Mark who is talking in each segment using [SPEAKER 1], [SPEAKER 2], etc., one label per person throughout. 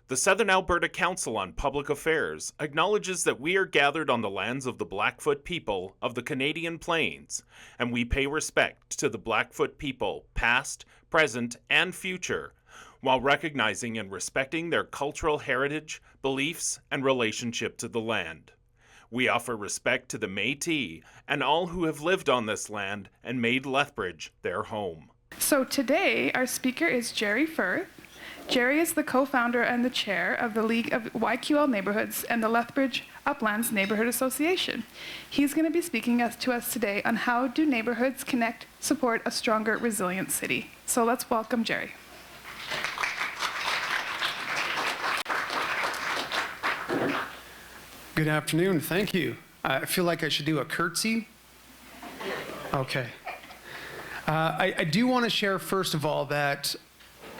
[SPEAKER 1] The Southern Alberta Council on Public Affairs acknowledges that we are gathered on the lands of the Blackfoot people of the Canadian Plains, and we pay respect to the Blackfoot people, past, present, and future, while recognizing and respecting their cultural heritage, beliefs, and relationship to the land. We offer respect to the Métis and all who have lived on this land and made Lethbridge their home.
[SPEAKER 2] So today, our speaker is Jerry Firth. Jerry is the co-founder and the chair of the League of YQL Neighbourhoods and the Lethbridge Uplands Neighbourhood Association. He's going to be speaking to us today on how do neighbourhoods connect, support a stronger, resilient city. So let's welcome Jerry.
[SPEAKER 3] Good afternoon, thank you. I feel like I should do a curtsy. Okay. I do want to share, first of all, that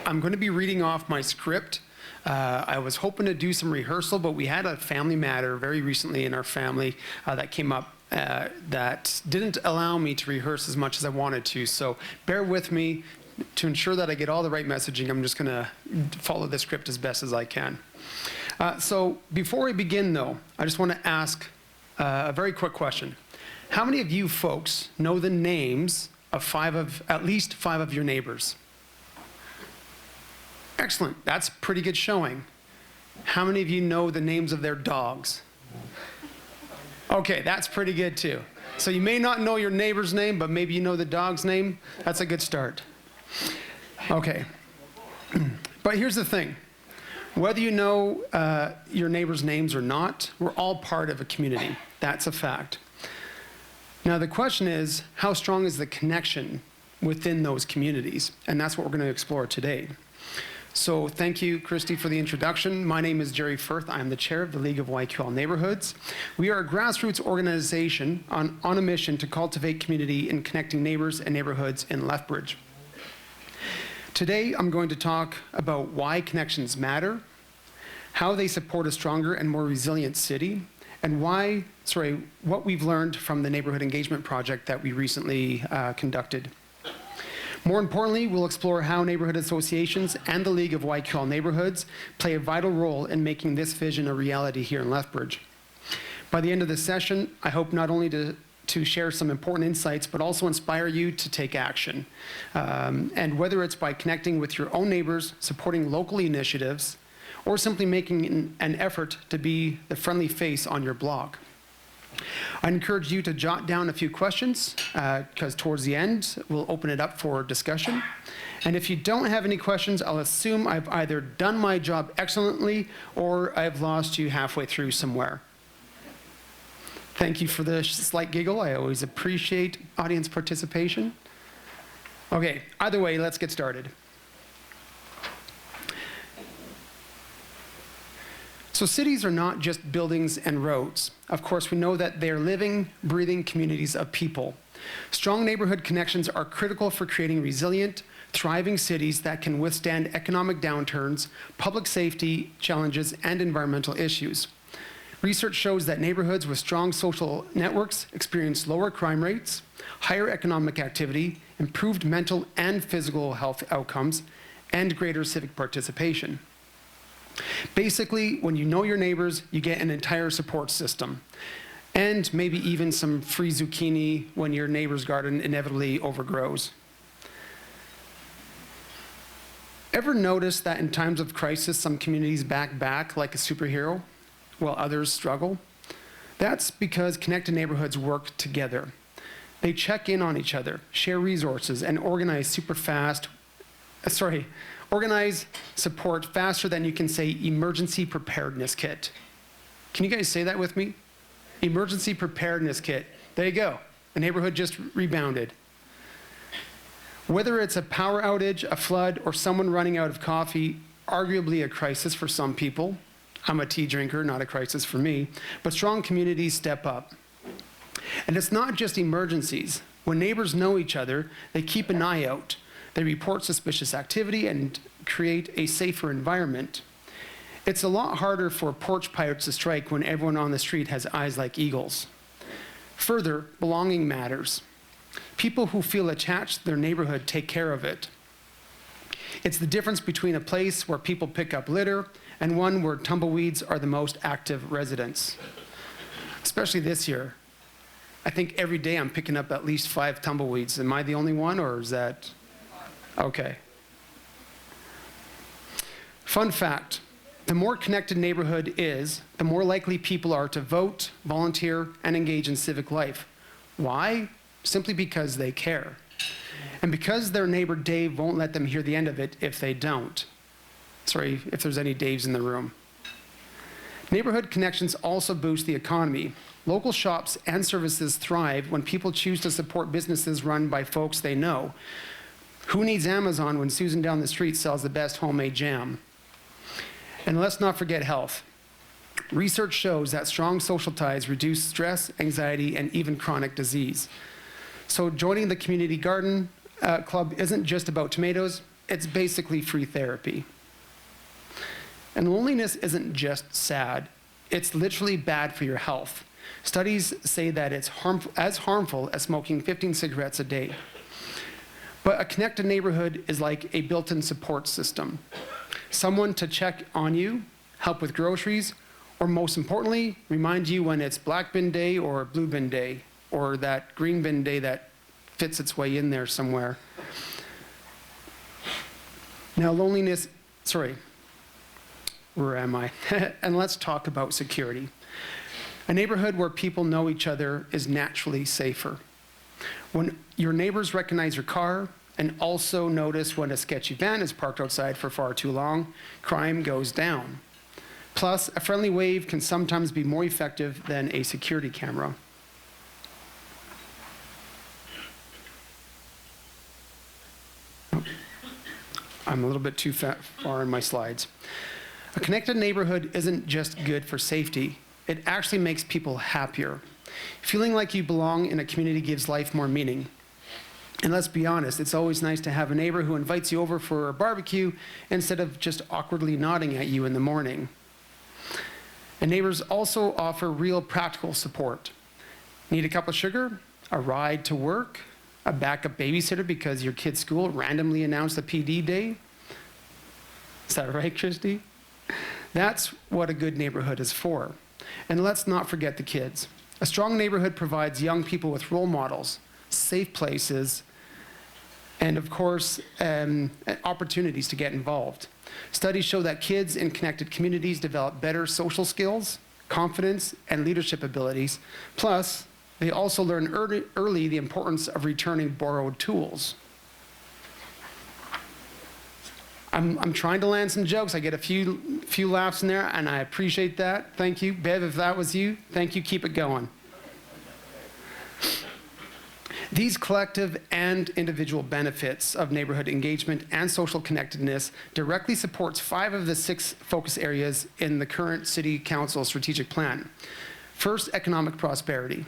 [SPEAKER 3] I'm going to be reading off my script. I was hoping to do some rehearsal, but we had a family matter very recently in our family that came up that didn't allow me to rehearse as much as I wanted to. So bear with me to ensure that I get all the right messaging. I'm just going to follow the script as best as I can. So before we begin, though, I just want to ask a very quick question. How many of you folks know the names of at least five of your neighbors? Excellent. That's pretty good showing. How many of you know the names of their dogs? Okay, that's pretty good too. So you may not know your neighbor's name, but maybe you know the dog's name. That's a good start. Okay. But here's the thing. Whether you know your neighbor's names or not, we're all part of a community. That's a fact. Now the question is, how strong is the connection within those communities? And that's what we're going to explore today. So thank you, Christy, for the introduction. My name is Jerry Firth. I'm the chair of the League of YQL Neighbourhoods. We are a grassroots organization on a mission to cultivate community in connecting neighbors and neighborhoods in Lethbridge. Today, I'm going to talk about why connections matter, how they support a stronger and more resilient city, and what we've learned from the Neighbourhood Engagement Project that we recently conducted. More importantly, we'll explore how neighborhood associations and the League of YQL Neighbourhoods play a vital role in making this vision a reality here in Lethbridge. By the end of the session, I hope not only to share some important insights, but also inspire you to take action. And whether it's by connecting with your own neighbors, supporting local initiatives, or simply making an effort to be the friendly face on your block. I encourage you to jot down a few questions because towards the end, we'll open it up for discussion. And if you don't have any questions, I'll assume I've either done my job excellently or I've lost you halfway through somewhere. Thank you for the slight giggle. I always appreciate audience participation. Okay, either way, let's get started. So cities are not just buildings and roads. Of course, we know that they're living, breathing communities of people. Strong neighborhood connections are critical for creating resilient, thriving cities that can withstand economic downturns, public safety challenges, and environmental issues. Research shows that neighborhoods with strong social networks experience lower crime rates, higher economic activity, improved mental and physical health outcomes, and greater civic participation. Basically, when you know your neighbors, you get an entire support system, and maybe even some free zucchini when your neighbor's garden inevitably overgrows. Ever notice that in times of crisis, some communities back like a superhero, while others struggle? That's because connected neighborhoods work together. They check in on each other, share resources, and organize support faster than you can say emergency preparedness kit. Can you guys say that with me? Emergency preparedness kit. There you go. The neighborhood just rebounded. Whether it's a power outage, a flood, or someone running out of coffee, arguably a crisis for some people. I'm a tea drinker, not a crisis for me. But strong communities step up. And it's not just emergencies. When neighbors know each other, they keep an eye out. They report suspicious activity and create a safer environment. It's a lot harder for porch pirates to strike when everyone on the street has eyes like eagles. Further, belonging matters. People who feel attached to their neighborhood take care of it. It's the difference between a place where people pick up litter and one where tumbleweeds are the most active residents. Especially this year. I think every day I'm picking up at least 5 tumbleweeds. Am I the only one, or is that? Okay. Fun fact, the more connected neighborhood is, the more likely people are to vote, volunteer, and engage in civic life. Why? Simply because they care. And because their neighbor Dave won't let them hear the end of it if they don't. Sorry if there's any Daves in the room. Neighborhood connections also boost the economy. Local shops and services thrive when people choose to support businesses run by folks they know. Who needs Amazon when Susan down the street sells the best homemade jam? And let's not forget health. Research shows that strong social ties reduce stress, anxiety, and even chronic disease. So joining the community garden club isn't just about tomatoes, it's basically free therapy. And loneliness isn't just sad, it's literally bad for your health. Studies say that it's as harmful as smoking 15 cigarettes a day. But a connected neighborhood is like a built-in support system. Someone to check on you, help with groceries, or most importantly, remind you when it's black bin day or blue bin day, or that green bin day that fits its way in there somewhere. Now where am I? And let's talk about security. A neighborhood where people know each other is naturally safer. When your neighbors recognize your car and also notice when a sketchy van is parked outside for far too long, crime goes down. Plus, a friendly wave can sometimes be more effective than a security camera. I'm a little bit too far in my slides. A connected neighborhood isn't just good for safety, it actually makes people happier. Feeling like you belong in a community gives life more meaning. And let's be honest, it's always nice to have a neighbor who invites you over for a barbecue instead of just awkwardly nodding at you in the morning. And neighbors also offer real practical support. Need a cup of sugar? A ride to work? A backup babysitter because your kid's school randomly announced a PD day? Is that right, Christy? That's what a good neighborhood is for. And let's not forget the kids. A strong neighborhood provides young people with role models, safe places, and of course, opportunities to get involved. Studies show that kids in connected communities develop better social skills, confidence, and leadership abilities. Plus, they also learn early the importance of returning borrowed tools. I'm trying to land some jokes. I get a few laughs in there, and I appreciate that. Thank you. Bev, if that was you, thank you. Keep it going. These collective and individual benefits of neighborhood engagement and social connectedness directly supports 5 of the 6 focus areas in the current City Council strategic plan. First, economic prosperity.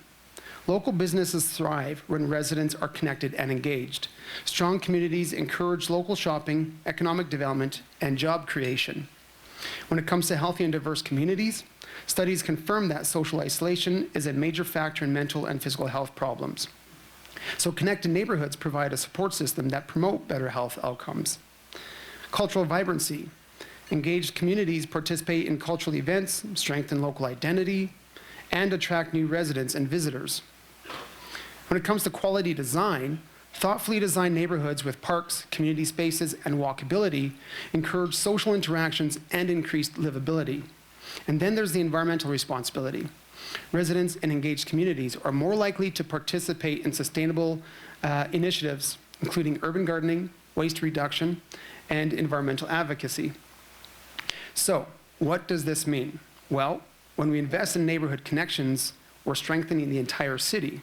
[SPEAKER 3] Local businesses thrive when residents are connected and engaged. Strong communities encourage local shopping, economic development, and job creation. When it comes to healthy and diverse communities, studies confirm that social isolation is a major factor in mental and physical health problems. So connected neighborhoods provide a support system that promote better health outcomes. Cultural vibrancy. Engaged communities participate in cultural events, strengthen local identity, and attract new residents and visitors. When it comes to quality design, thoughtfully designed neighborhoods with parks, community spaces, and walkability encourage social interactions and increased livability. And then there's the environmental responsibility. Residents in engaged communities are more likely to participate in sustainable initiatives, including urban gardening, waste reduction, and environmental advocacy. So, what does this mean? Well, when we invest in neighborhood connections, we're strengthening the entire city.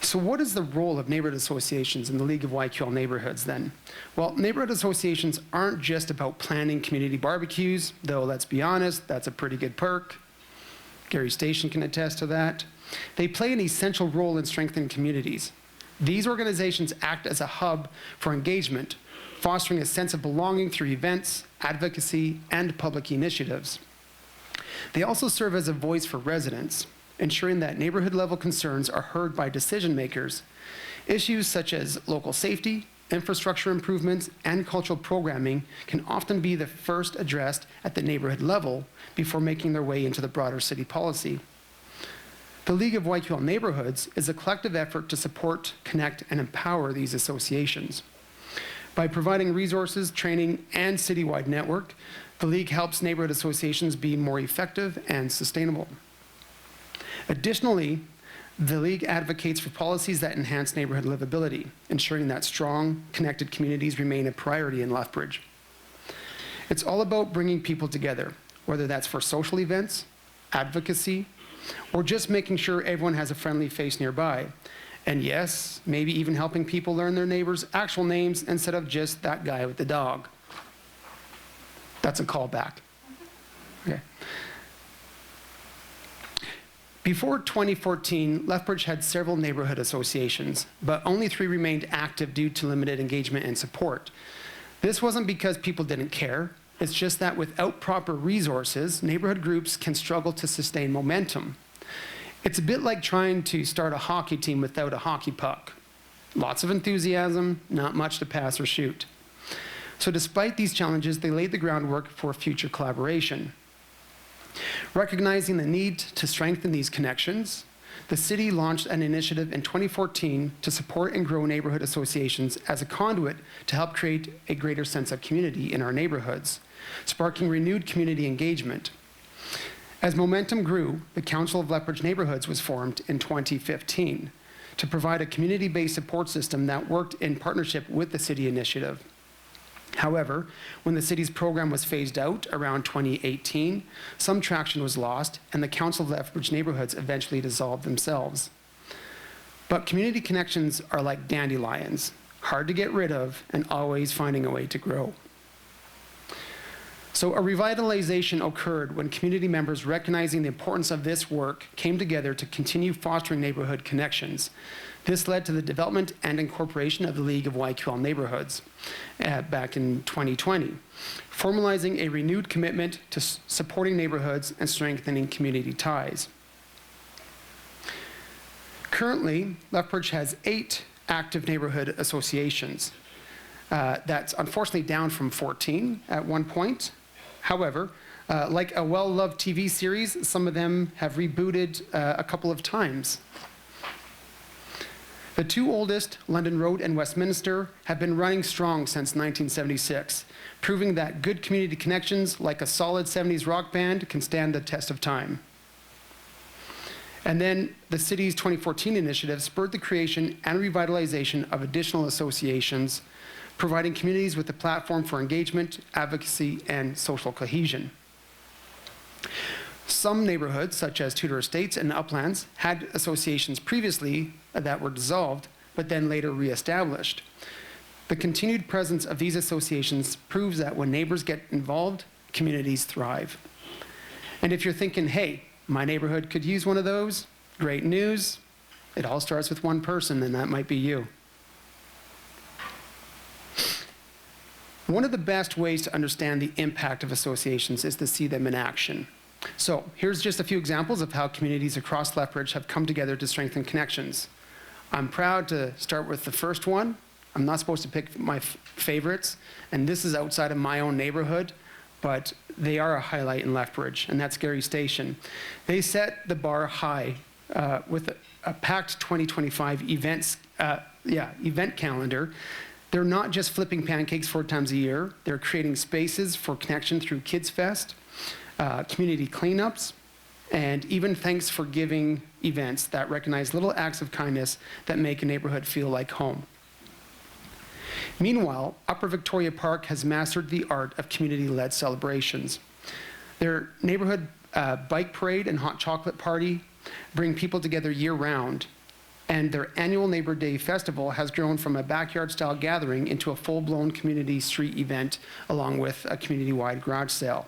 [SPEAKER 3] So what is the role of neighborhood associations in the League of YQL Neighbourhoods then? Well, neighborhood associations aren't just about planning community barbecues, though let's be honest, that's a pretty good perk. Gary Station can attest to that. They play an essential role in strengthening communities. These organizations act as a hub for engagement, fostering a sense of belonging through events, advocacy, and public initiatives. They also serve as a voice for residents, ensuring that neighborhood-level concerns are heard by decision makers. Issues such as local safety, infrastructure improvements, and cultural programming can often be the first addressed at the neighborhood level before making their way into the broader city policy. The League of YQL Neighbourhoods is a collective effort to support, connect, and empower these associations. By providing resources, training, and citywide network, the League helps neighborhood associations be more effective and sustainable. Additionally, the League advocates for policies that enhance neighborhood livability, ensuring that strong, connected communities remain a priority in Lethbridge. It's all about bringing people together, whether that's for social events, advocacy, or just making sure everyone has a friendly face nearby. And yes, maybe even helping people learn their neighbors' actual names instead of just that guy with the dog. That's a callback. Okay. Before 2014, Lethbridge had several neighborhood associations, but only 3 remained active due to limited engagement and support. This wasn't because people didn't care. It's just that without proper resources, neighborhood groups can struggle to sustain momentum. It's a bit like trying to start a hockey team without a hockey puck. Lots of enthusiasm, not much to pass or shoot. So despite these challenges, they laid the groundwork for future collaboration. Recognizing the need to strengthen these connections, the city launched an initiative in 2014 to support and grow neighborhood associations as a conduit to help create a greater sense of community in our neighborhoods, sparking renewed community engagement. As momentum grew, the Council of Lethbridge Neighbourhoods was formed in 2015 to provide a community-based support system that worked in partnership with the city initiative. However, when the city's program was phased out around 2018, some traction was lost, and the Council of Lethbridge Neighbourhoods eventually dissolved themselves. But community connections are like dandelions, hard to get rid of, and always finding a way to grow. So a revitalization occurred when community members, recognizing the importance of this work, came together to continue fostering neighborhood connections. This led to the development and incorporation of the League of YQL Neighbourhoods back in 2020, formalizing a renewed commitment to supporting neighborhoods and strengthening community ties. Currently, Lethbridge has 8 active neighborhood associations. That's unfortunately down from 14 at one point. However, like a well-loved TV series, some of them have rebooted a couple of times. The 2 oldest, London Road and Westminster, have been running strong since 1976, proving that good community connections, like a solid 70s rock band, can stand the test of time. And then the city's 2014 initiative spurred the creation and revitalization of additional associations, providing communities with a platform for engagement, advocacy, and social cohesion. Some neighborhoods, such as Tudor Estates and Uplands, had associations previously that were dissolved, but then later reestablished. The continued presence of these associations proves that when neighbors get involved, communities thrive. And if you're thinking, hey, my neighborhood could use one of those, great news. It all starts with one person, and that might be you. One of the best ways to understand the impact of associations is to see them in action. So here's just a few examples of how communities across Lethbridge have come together to strengthen connections. I'm proud to start with the first one. I'm not supposed to pick my favorites, and this is outside of my own neighborhood, but they are a highlight in Lethbridge, and that's Gary Station. They set the bar high with a packed 2025 event calendar. They're not just flipping pancakes 4 times a year. They're creating spaces for connection through Kids Fest, community cleanups, and even thanks for giving events that recognize little acts of kindness that make a neighborhood feel like home. Meanwhile, Upper Victoria Park has mastered the art of community-led celebrations. Their neighborhood bike parade and hot chocolate party bring people together year-round, and their annual Neighbor Day Festival has grown from a backyard-style gathering into a full-blown community street event, along with a community-wide garage sale.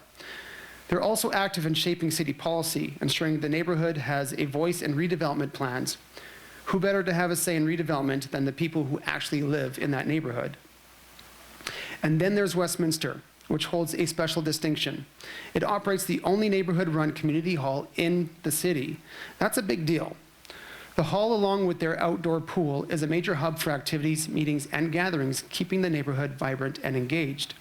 [SPEAKER 3] They're also active in shaping city policy, ensuring the neighborhood has a voice in redevelopment plans. Who better to have a say in redevelopment than the people who actually live in that neighborhood? And then there's Westminster, which holds a special distinction. It operates the only neighborhood-run community hall in the city. That's a big deal. The hall, along with their outdoor pool, is a major hub for activities, meetings, and gatherings, keeping the neighborhood vibrant and engaged.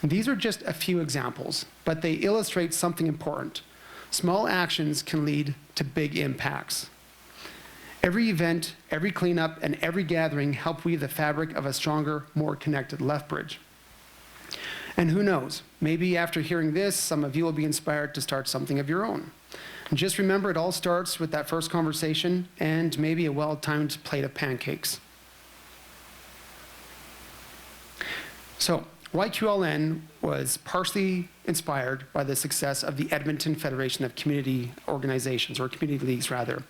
[SPEAKER 3] These are just a few examples, but they illustrate something important. Small actions can lead to big impacts. Every event, every cleanup, and every gathering help weave the fabric of a stronger, more connected Lethbridge. And who knows, maybe after hearing this, some of you will be inspired to start something of your own. And just remember, it all starts with that first conversation and maybe a well-timed plate of pancakes. So, YQLN was partially inspired by the success of the Edmonton Federation of Community Organizations, or Community Leagues rather.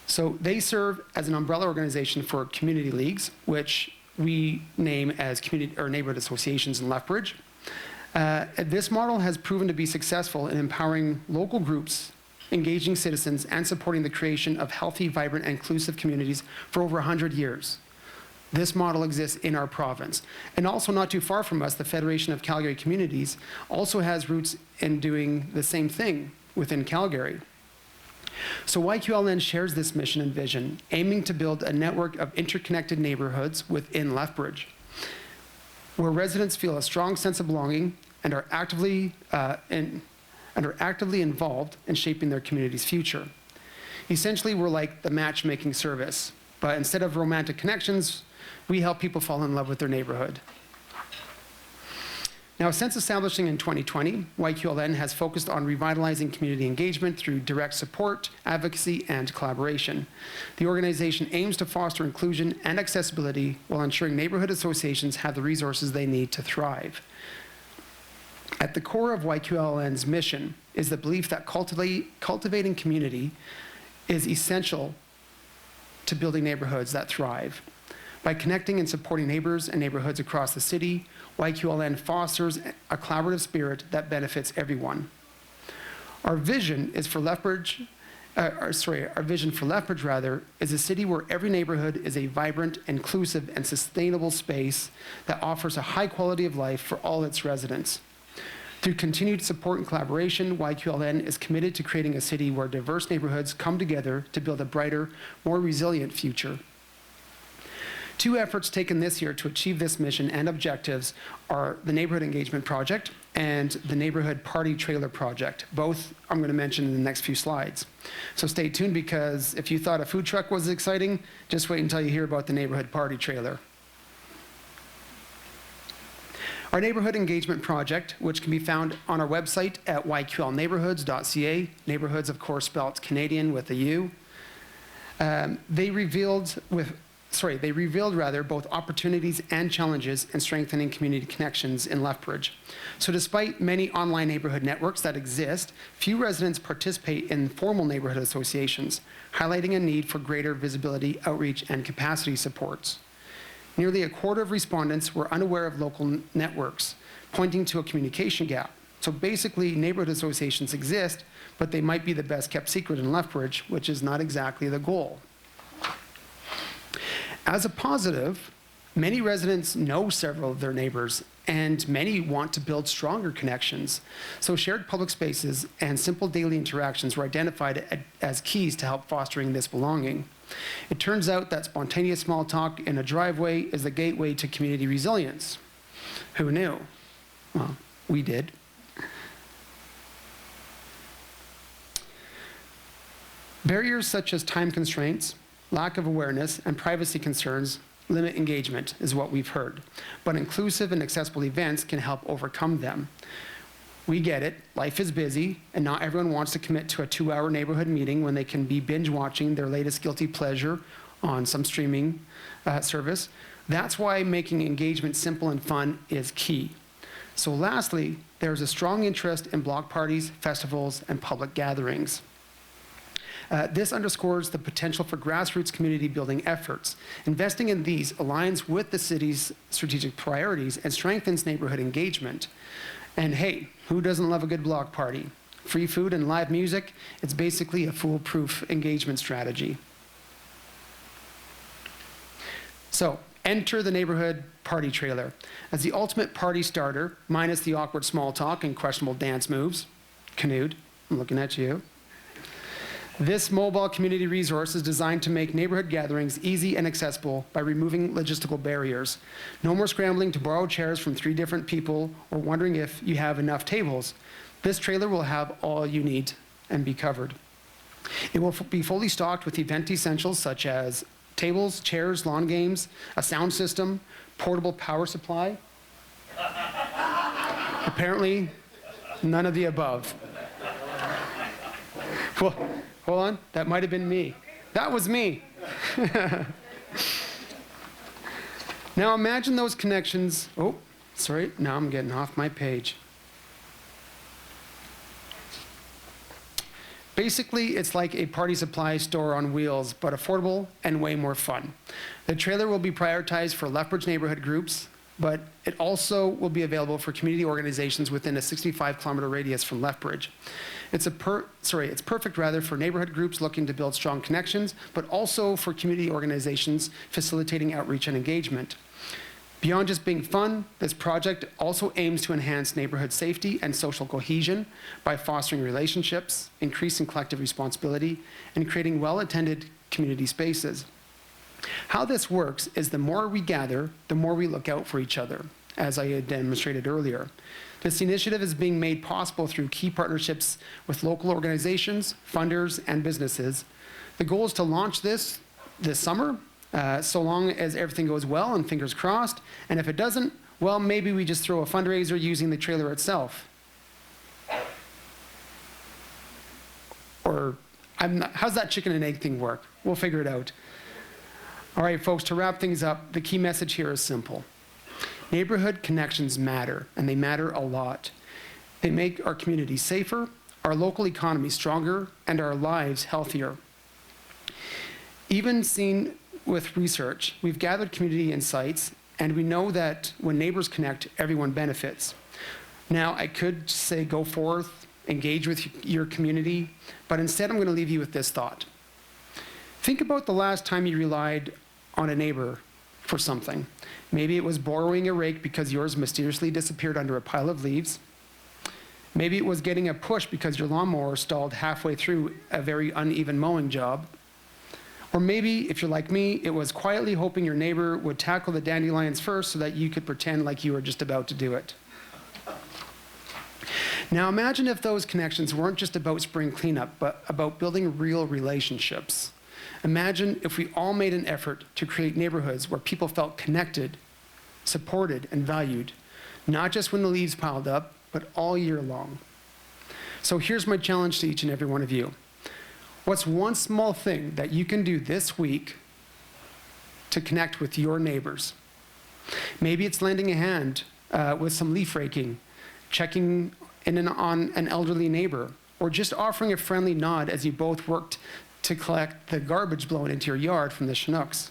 [SPEAKER 3] So they serve as an umbrella organization for community leagues, which we name as community or neighborhood associations in Lethbridge. This model has proven to be successful in empowering local groups, engaging citizens, and supporting the creation of healthy, vibrant, and inclusive communities for over 100 years. This model exists in our province. And also not too far from us, the Federation of Calgary Communities also has roots in doing the same thing within Calgary. So YQLN shares this mission and vision, aiming to build a network of interconnected neighborhoods within Lethbridge, where residents feel a strong sense of belonging and are actively involved in shaping their community's future. Essentially, we're like the matchmaking service, but instead of romantic connections, we help people fall in love with their neighborhood. Now, since establishing in 2020, YQLN has focused on revitalizing community engagement through direct support, advocacy, and collaboration. The organization aims to foster inclusion and accessibility while ensuring neighborhood associations have the resources they need to thrive. At the core of YQLN's mission is the belief that cultivating community is essential to building neighborhoods that thrive. By connecting and supporting neighbors and neighborhoods across the city, YQLN fosters a collaborative spirit that benefits everyone. Our vision for Lethbridge is a city where every neighborhood is a vibrant, inclusive, and sustainable space that offers a high quality of life for all its residents. Through continued support and collaboration, YQLN is committed to creating a city where diverse neighborhoods come together to build a brighter, more resilient future. Two efforts taken this year to achieve this mission and objectives are the Neighbourhood Engagement Project and the Neighbourhood Party Trailer Project. Both I'm going to mention in the next few slides. So stay tuned, because if you thought a food truck was exciting, just wait until you hear about the Neighbourhood Party Trailer. Our Neighbourhood Engagement Project, which can be found on our website at yqlneighbourhoods.ca, neighborhoods, of course, spelled Canadian with a U. They revealed both opportunities and challenges in strengthening community connections in Lethbridge. So despite many online neighborhood networks that exist, few residents participate in formal neighborhood associations, highlighting a need for greater visibility, outreach, and capacity supports. Nearly a quarter of respondents were unaware of local networks, pointing to a communication gap. So basically, neighborhood associations exist, but they might be the best kept secret in Lethbridge, which is not exactly the goal. As a positive, many residents know several of their neighbors, and many want to build stronger connections. So shared public spaces and simple daily interactions were identified as keys to help fostering this belonging. It turns out that spontaneous small talk in a driveway is the gateway to community resilience. Who knew? Well, we did. Barriers such as time constraints, lack of awareness, and privacy concerns limit engagement, is what we've heard. But inclusive and accessible events can help overcome them. We get it, life is busy, and not everyone wants to commit to a 2-hour neighborhood meeting when they can be binge watching their latest guilty pleasure on some streaming service. That's why making engagement simple and fun is key. So lastly, there's a strong interest in block parties, festivals, and public gatherings. This underscores the potential for grassroots community building efforts. Investing in these aligns with the city's strategic priorities and strengthens neighborhood engagement. And hey, who doesn't love a good block party? Free food and live music, it's basically a foolproof engagement strategy. So, enter the Neighborhood Party Trailer. As the ultimate party starter, minus the awkward small talk and questionable dance moves. Canoed, I'm looking at you. This mobile community resource is designed to make neighborhood gatherings easy and accessible by removing logistical barriers. No more scrambling to borrow chairs from 3 different people or wondering if you have enough tables. This trailer will have all you need and be covered. It will be fully stocked with event essentials such as tables, chairs, lawn games, a sound system, portable power supply. Apparently, none of the above. Well, hold on, that might have been me. That was me. Now imagine those connections. Oh, sorry, now I'm getting off my page. Basically, it's like a party supply store on wheels, but affordable and way more fun. The trailer will be prioritized for Lethbridge neighborhood groups, but it also will be available for community organizations within a 65-kilometer radius from Lethbridge. It's perfect rather for neighborhood groups looking to build strong connections, but also for community organizations facilitating outreach and engagement. Beyond just being fun, this project also aims to enhance neighborhood safety and social cohesion by fostering relationships, increasing collective responsibility, and creating well-attended community spaces. How this works is the more we gather, the more we look out for each other, as I had demonstrated earlier. This initiative is being made possible through key partnerships with local organizations, funders, and businesses. The goal is to launch this summer, so long as everything goes well and fingers crossed. And if it doesn't, well, maybe we just throw a fundraiser using the trailer itself. Or how's that chicken and egg thing work? We'll figure it out. All right, folks, to wrap things up, the key message here is simple. Neighborhood connections matter, and they matter a lot. They make our community safer, our local economy stronger, and our lives healthier. Even seen with research, we've gathered community insights, and we know that when neighbors connect, everyone benefits. Now, I could say go forth, engage with your community, but instead I'm going to leave you with this thought. Think about the last time you relied on a neighbor for something. Maybe it was borrowing a rake because yours mysteriously disappeared under a pile of leaves. Maybe it was getting a push because your lawnmower stalled halfway through a very uneven mowing job. Or maybe, if you're like me, it was quietly hoping your neighbor would tackle the dandelions first so that you could pretend like you were just about to do it. Now imagine if those connections weren't just about spring cleanup, but about building real relationships. Imagine if we all made an effort to create neighborhoods where people felt connected, supported, and valued, not just when the leaves piled up, but all year long. So here's my challenge to each and every one of you. What's one small thing that you can do this week to connect with your neighbors? Maybe it's lending a hand with some leaf raking, checking in on an elderly neighbor, or just offering a friendly nod as you both worked to collect the garbage blown into your yard from the Chinooks.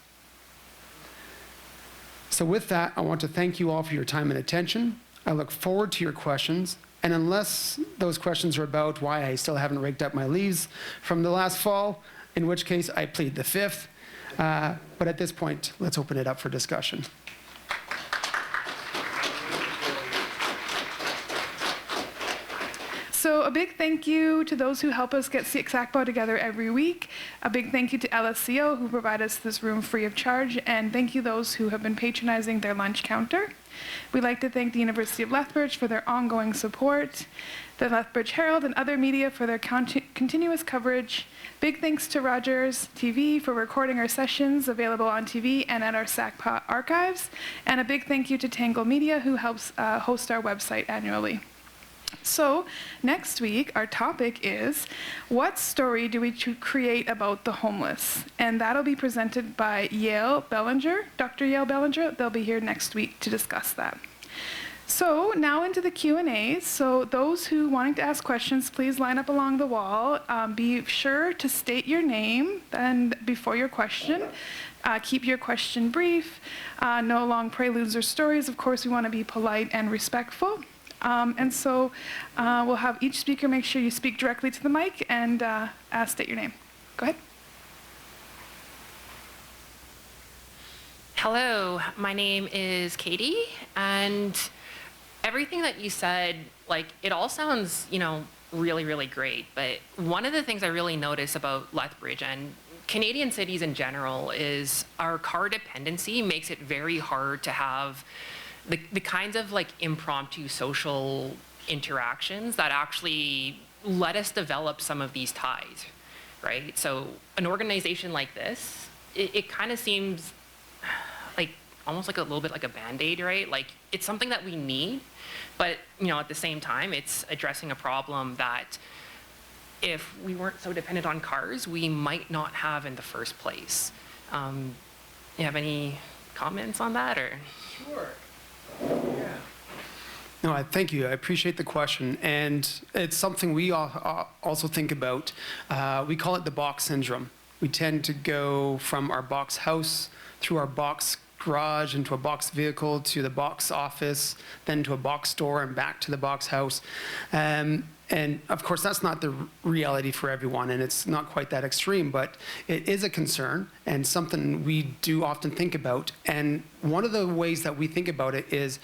[SPEAKER 3] So with that, I want to thank you all for your time and attention. I look forward to your questions. And unless those questions are about why I still haven't raked up my leaves from the last fall, in which case I plead the fifth. But at this point, let's open it up for discussion.
[SPEAKER 2] So a big thank you to those who help us get SACPO together every week. A big thank you to LSCO who provide us this room free of charge. And thank you those who have been patronizing their lunch counter. We'd like to thank the University of Lethbridge for their ongoing support, the Lethbridge Herald and other media for their continuous coverage. Big thanks to Rogers TV for recording our sessions available on TV and at our SACPA archives. And a big thank you to Tangle Media who helps host our website annually. So next week, our topic is, what story do we create about the homeless? And that'll be presented by Yael Bellinger, Dr. Yael Bellinger. They'll be here next week to discuss that. So now into the Q&A. So those who wanting to ask questions, please line up along the wall. Be sure to state your name and before your question. Keep your question brief. No long preludes or stories. Of course, we want to be polite and respectful. And so we'll have each speaker make sure you speak directly to the mic and state your name. Go ahead.
[SPEAKER 4] Hello, my name is Katie, and everything that you said, like, it all sounds, really, really great. But one of the things I really notice about Lethbridge and Canadian cities in general is our car dependency makes it very hard to have the kinds of like impromptu social interactions that actually let us develop some of these ties, right? So an organization like this, it kind of seems like almost like a little bit like a Band-Aid, right? Like it's something that we need, but at the same time, it's addressing a problem that if we weren't so dependent on cars, we might not have in the first place. You have any comments on that, or?
[SPEAKER 3] Sure. Yeah. No, thank you. I appreciate the question. And it's something we also think about. We call it the box syndrome. We tend to go from our box house through our box garage into a box vehicle to the box office, then to a box store and back to the box house. And of course, that's not the reality for everyone, and it's not quite that extreme, but it is a concern and something we do often think about. And one of the ways that we think about it is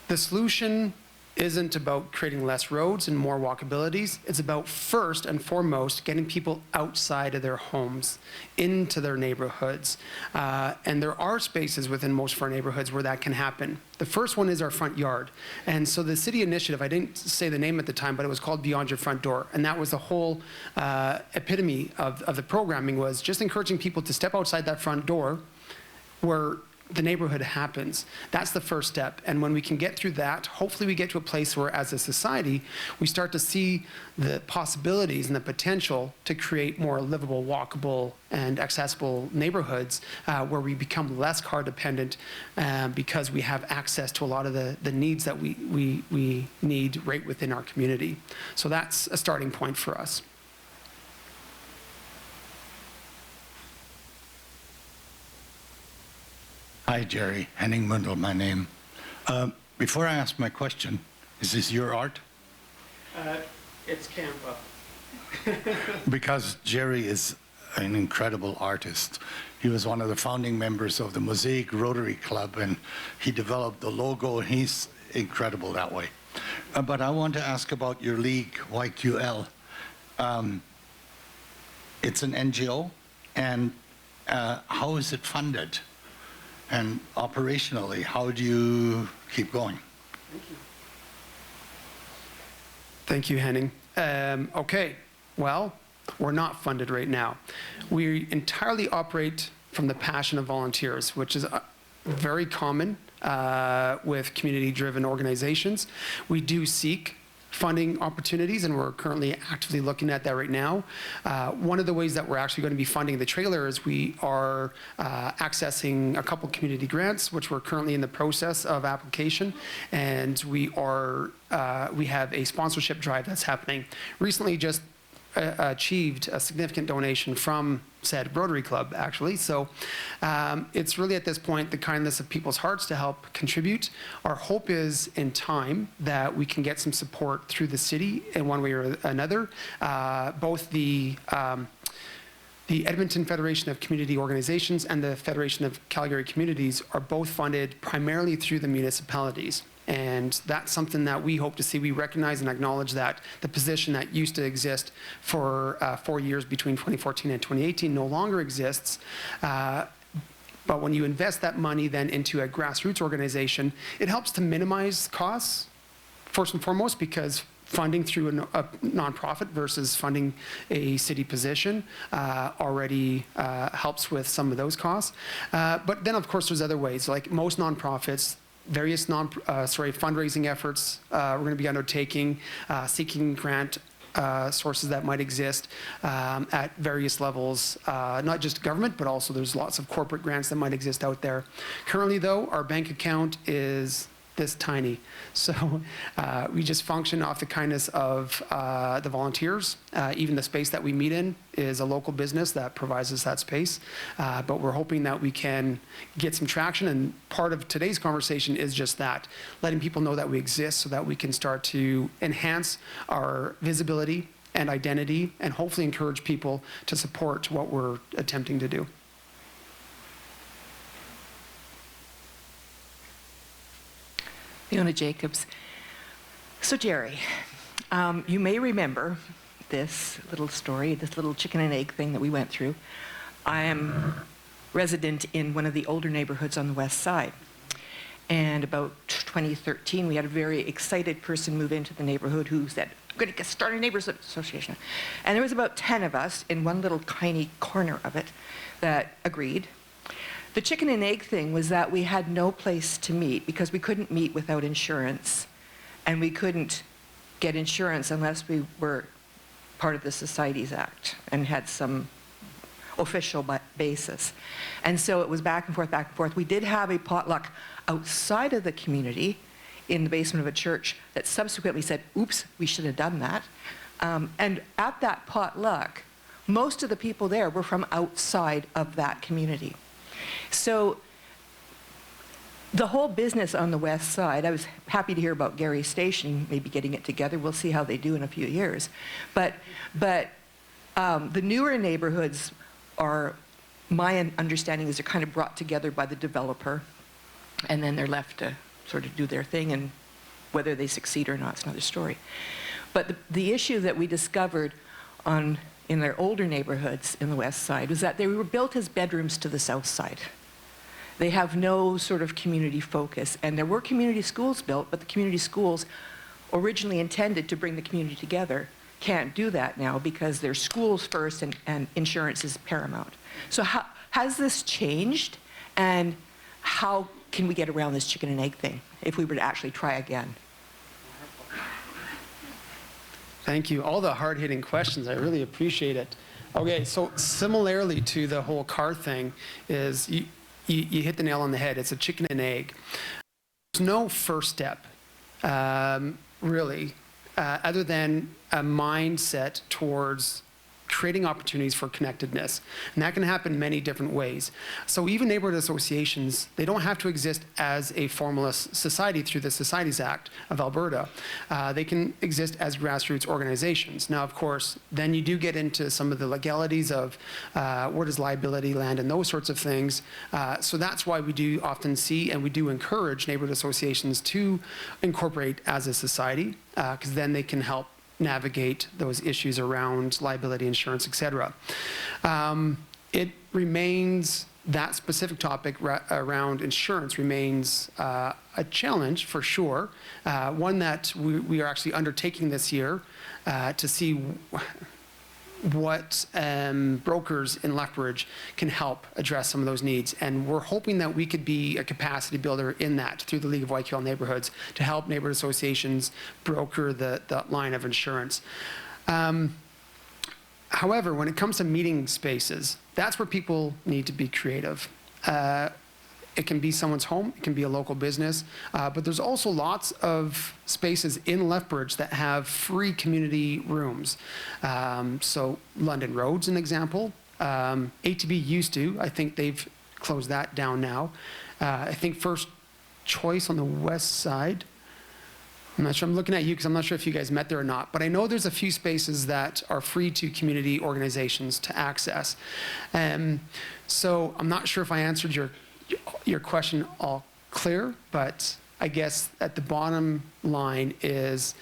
[SPEAKER 3] the solution isn't about creating less roads and more walkabilities. It's about, first and foremost, getting people outside of their homes, into their neighborhoods. And there are spaces within most of our neighborhoods where that can happen. The first one is our front yard. And so the city initiative, I didn't say the name at the time, but it was called Beyond Your Front Door. And that was the whole epitome of the programming, was just encouraging people to step outside that front door where the neighborhood happens. That's the first step. And when we can get through that, hopefully we get to a place where, as a society, we start to see the possibilities and the potential to create more livable, walkable, and accessible neighborhoods where we become less car dependent because we have access to a lot of the needs that we need right within our community. So that's a starting point for us.
[SPEAKER 5] Hi, Jerry. Henning Mundel, my name. Before I ask my question, is this your art?
[SPEAKER 3] It's Canva.
[SPEAKER 5] Because Jerry is an incredible artist. He was one of the founding members of the Mosaic Rotary Club, and he developed the logo, and he's incredible that way. But I want to ask about your League, YQL. It's an NGO, and how is it funded? And operationally, how do you keep going?
[SPEAKER 3] Thank you, Henning. Okay, well, we're not funded right now. We entirely operate from the passion of volunteers, which is very common with community-driven organizations. We do seek funding opportunities, and we're currently actively looking at that right now. One of the ways that we're actually going to be funding the trailer is we are accessing a couple community grants, which we're currently in the process of application, and we have a sponsorship drive that's happening. Recently just achieved a significant donation from said Rotary Club, actually. So it's really at this point the kindness of people's hearts to help contribute. Our hope is in time that we can get some support through the city in one way or another. Both the Edmonton Federation of Community Organizations and the Federation of Calgary Communities are both funded primarily through the municipalities. And that's something that we hope to see. We recognize and acknowledge that the position that used to exist for 4 years between 2014 and 2018 no longer exists. But when you invest that money then into a grassroots organization, it helps to minimize costs, first and foremost, because funding through a nonprofit versus funding a city position already helps with some of those costs. But then, of course, there's other ways. Like most nonprofits, various fundraising efforts we're going to be undertaking, seeking grant sources that might exist at various levels, not just government, but also there's lots of corporate grants that might exist out there. Currently, though, our bank account is this tiny. So we just function off the kindness of the volunteers. Even the space that we meet in is a local business that provides us that space. But we're hoping that we can get some traction. And part of today's conversation is just that, letting people know that we exist so that we can start to enhance our visibility and identity and hopefully encourage people to support what we're attempting to do.
[SPEAKER 6] Fiona Jacobs. So Jerry, You may remember this little story, this little chicken and egg thing that we went through. I am resident in one of the older neighborhoods on the west side. And about 2013, we had a very excited person move into the neighborhood who said, I'm going to start a neighbors association. And there was about 10 of us in one little tiny corner of it that agreed. The chicken and egg thing was that we had no place to meet because we couldn't meet without insurance. And we couldn't get insurance unless we were part of the Societies Act and had some official basis. And so it was back and forth, back and forth. We did have a potluck outside of the community in the basement of a church that subsequently said, oops, we should have done that. And at that potluck, most of the people there were from outside of that community. So the whole business on the west side, I was happy to hear about Gary's Station, maybe getting it together. We'll see how they do in a few years. But the newer neighborhoods are, my understanding is they're kind of brought together by the developer, and then they're left to sort of do their thing, and whether they succeed or not is another story. But the issue that we discovered in their older neighborhoods in the west side was that they were built as bedrooms to the south side. They have no sort of community focus, and there were community schools built, but the community schools originally intended to bring the community together can't do that now because they're schools first and insurance is paramount. So how has this changed, and how can we get around this chicken and egg thing if we were to actually try again?
[SPEAKER 3] Thank you. All the hard-hitting questions. I really appreciate it. Okay, so similarly to the whole car thing is you hit the nail on the head. It's a chicken and egg. There's no first step, really, other than a mindset towards creating opportunities for connectedness. And that can happen many different ways. So even neighborhood associations, they don't have to exist as a formalist society through the Societies Act of Alberta. They can exist as grassroots organizations. Now, of course, then you do get into some of the legalities of where does liability land and those sorts of things. So that's why we do often see and we do encourage neighborhood associations to incorporate as a society, because then they can help navigate those issues around liability insurance, et cetera. It remains, that specific topic around insurance remains a challenge for sure, one that we are actually undertaking this year to see what brokers in Lethbridge can help address some of those needs. And we're hoping that we could be a capacity builder in that through the League of YQL Neighbourhoods to help neighborhood associations broker the line of insurance. However, when it comes to meeting spaces, that's where people need to be creative. It can be someone's home, it can be a local business, but there's also lots of spaces in Lethbridge that have free community rooms. So London Road's an example. ATB used to, I think they've closed that down now. I think First Choice on the west side, I'm not sure, I'm looking at you because I'm not sure if you guys met there or not, but I know there's a few spaces that are free to community organizations to access. So I'm not sure if I answered your question all clear, but I guess at the bottom line is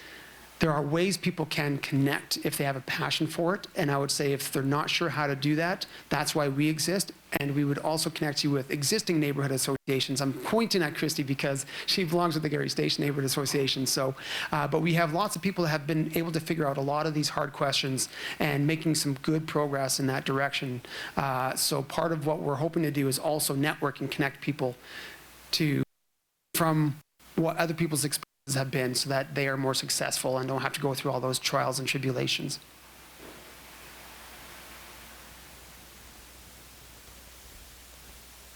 [SPEAKER 3] there are ways people can connect if they have a passion for it. And I would say if they're not sure how to do that, that's why we exist. And we would also connect you with existing neighborhood associations. I'm pointing at Christy because she belongs with the Gary Station Neighborhood Association. So, but we have lots of people that have been able to figure out a lot of these hard questions and making some good progress in that direction. So part of what we're hoping to do is also network and connect people from what other people's experiences have been so that they are more successful and don't have to go through all those trials and tribulations.